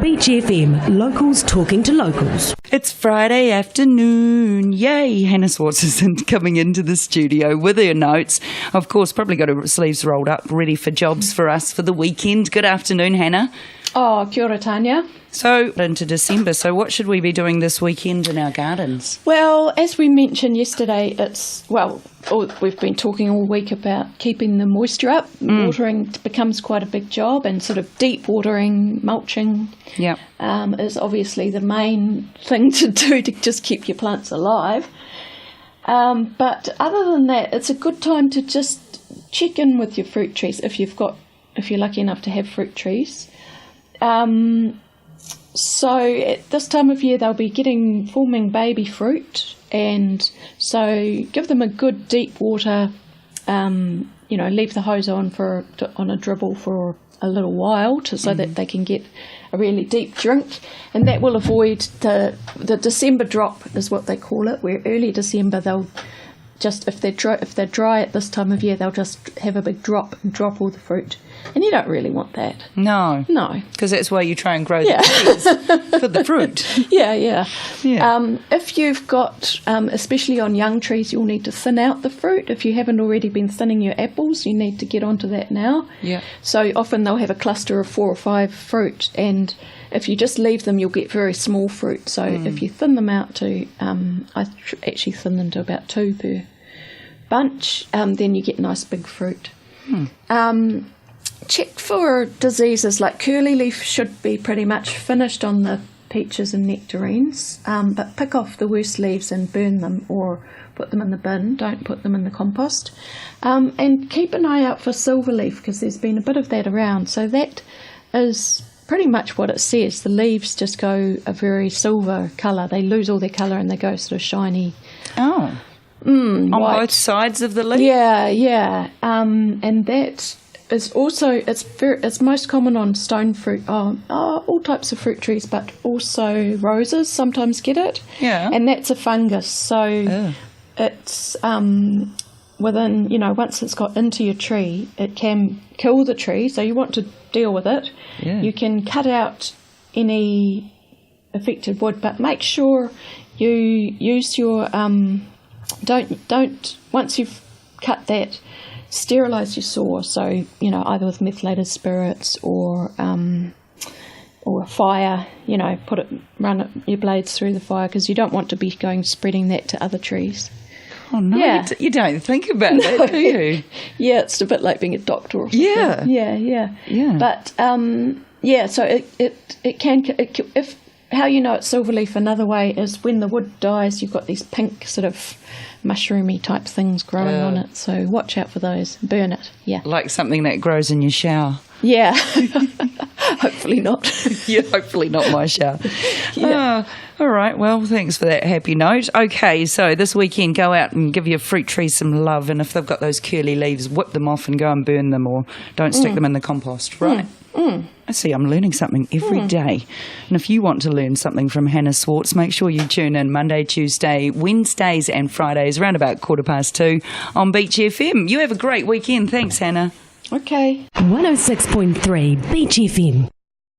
Beach FM, locals talking to locals. It's Friday afternoon. Yay! Hannah Zwartz is coming into the studio with her notes. Of course, probably got her sleeves rolled up, ready for jobs for us for the weekend. Good afternoon, Hannah. Oh, kia ora, Tanya. So, into December, so what should we be doing this weekend in our gardens? Well, as we mentioned yesterday, we've been talking all week about keeping the moisture up. Watering becomes quite a big job, and sort of deep watering, mulching is obviously the main thing to do to just keep your plants alive. But other than that, it's a good time to just check in with your fruit trees if you're lucky enough to have fruit trees. So at this time of year they'll be forming baby fruit, and so give them a good deep water, leave the hose on a dribble for a little while so that they can get a really deep drink, and that will avoid the December drop is what they call it, where early December they'll just, if they're dry at this time of year, they'll just have a big drop and drop all the fruit. And you don't really want that. No. Because that's why you try and grow the trees, for the fruit. Yeah. If you've got, especially on young trees, you'll need to thin out the fruit. If you haven't already been thinning your apples, you need to get onto that now. Yeah. So often they'll have a cluster of 4 or 5 fruit, and if you just leave them, you'll get very small fruit. So if you thin them out to, I actually thin them to about 2 per bunch, then you get nice big fruit. Check for diseases like curly leaf should be pretty much finished on the peaches and nectarines, but pick off the worst leaves and burn them or put them in the bin. Don't put them in the compost. And keep an eye out for silverleaf, because there's been a bit of that around. So that is pretty much what it says. The leaves just go a very silver colour. They lose all their colour and they go sort of shiny. Oh. On white. Both sides of the leaf? Yeah. And that is also, it's most common on stone fruit, all types of fruit trees, but also roses sometimes get it. Yeah. And that's a fungus. So it's within, once it's got into your tree, it can kill the tree. So you want to deal with it. Yeah. You can cut out any affected wood, but make sure you use your don't once you've cut that, sterilise your saw. So either with methylated spirits or fire. Run your blades through the fire, because you don't want to be spreading that to other trees. Oh no! Yeah. You don't think about that, do you? Yeah, it's a bit like being a doctor or something. Yeah. But so it can if. How you know it's silverleaf another way is when the wood dies, you've got these pink sort of mushroomy type things growing on it. So watch out for those. Burn it. Yeah. Like something that grows in your shower. Yeah. Hopefully not. Yeah, hopefully not my shower. Yeah. All right. Well, thanks for that happy note. Okay, so this weekend go out and give your fruit trees some love, and if they've got those curly leaves, whip them off and go and burn them, or don't stick them in the compost. Right. I see, I'm learning something every day. And if you want to learn something from Hannah Zwartz, make sure you tune in Monday, Tuesday, Wednesdays and Fridays around about 2:15 on Beach FM. You have a great weekend. Thanks, Hannah. Okay. 106.3 Beach FM.